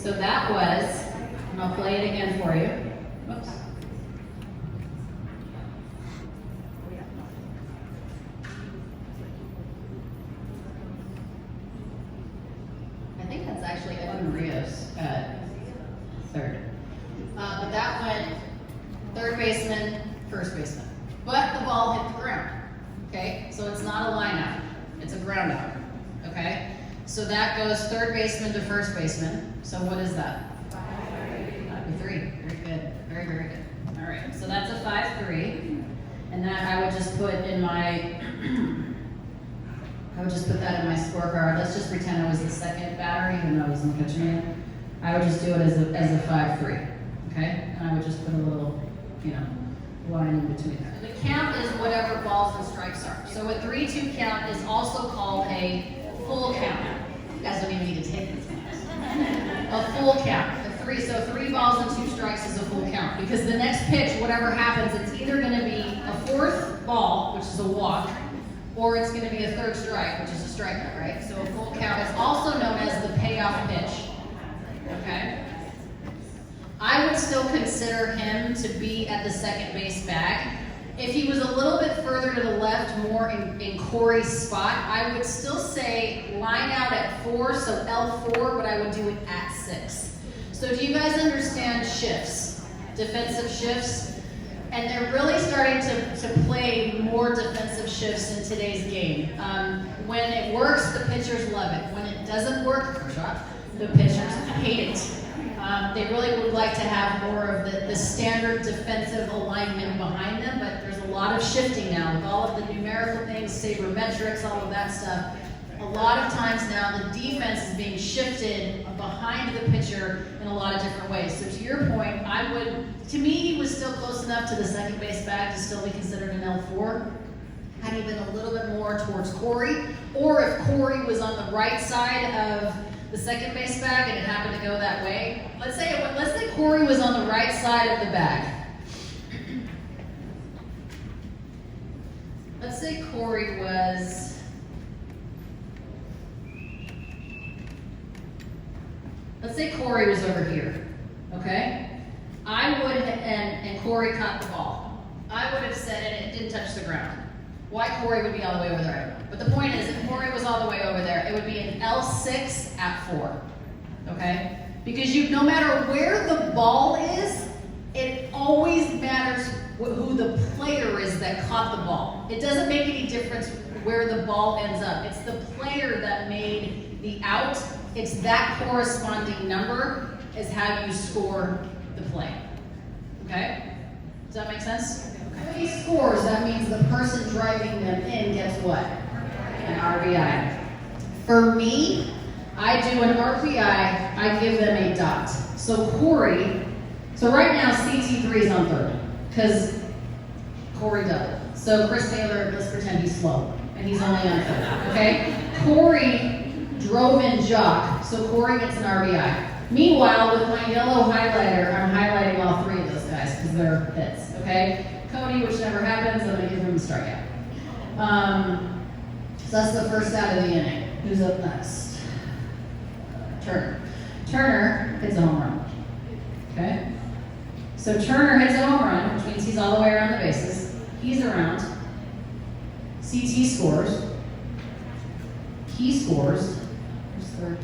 So that was, and I'll play it again for you. Whoops. I think that's actually Alanna Rizzo's third. But that went third baseman, first baseman. But the ball hit the ground. Okay, so it's not a line out, it's a ground out. Okay, so that goes third baseman to first baseman. So what is that? 5-3. Very good. Very, very good. All right, so that's a 5-3. And that I would just put in my, I would just put that in my scorecard. Let's just pretend I was the second batter, even though I wasn't catching it. I would just do it as a 5-3. Okay, and I would just put a little, line in between there. The count is whatever balls and strikes are. So a 3-2 count is also called a full count. You guys don't even need to take this class. A full count. So 3 balls and 2 strikes is a full count. Because the next pitch, whatever happens, it's either going to be a 4th ball, which is a walk, or it's going to be a 3rd strike, which is a strikeout, right? So a full count is also known as the payoff pitch. Okay? I would still consider him to be at the second base bag. If he was a little bit further to the left, more in Corey's spot, I would still say line out at 4, so L4, but I would do it at 6. So do you guys understand shifts, defensive shifts? And they're really starting to play more defensive shifts in today's game. When it works, the pitchers love it. When it doesn't work, the pitchers hate it. They really would like to have more of the standard defensive alignment behind them, but there's a lot of shifting now with all of the numerical things, sabermetrics, all of that stuff. A lot of times now the defense is being shifted behind the pitcher in a lot of different ways. So to your point, to me, he was still close enough to the second base bag to still be considered an L4. Had he been a little bit more towards Corey, or if Corey was on the right side of the second base bag and it happened to go that way. Let's say Corey was on the right side of the bag. Let's say Corey was over here, okay? I would, and Corey caught the ball. I would have said, and it didn't touch the ground. Why Corey would be all the way over there, I don't know. But the point is, if Corey was all the way over there, it would be an L6 at 4, okay? Because no matter where the ball is, it always matters who the player is that caught the ball. It doesn't make any difference where the ball ends up. It's the player that made the out. It's that corresponding number is how you score the play, okay? Does that make sense? When he scores, that means the person driving them in gets what? An RBI. For me, I do an RBI, I give them a dot. So Corey, right now CT3 is on third, because Corey doubled. So Chris Taylor, let's pretend he's slow, and he's only on third, okay? Corey drove in Jock, so Corey gets an RBI. Meanwhile, with my yellow highlighter, I'm highlighting all 3 of those guys, because they're hits, okay? Cody, which never happens, I'm going to give him a strikeout. So that's the first out of the inning. Who's up next? Turner. Turner hits a home run. Okay? So Turner hits a home run, which means he's all the way around the bases. He's around. CT scores. He scores. Who's third?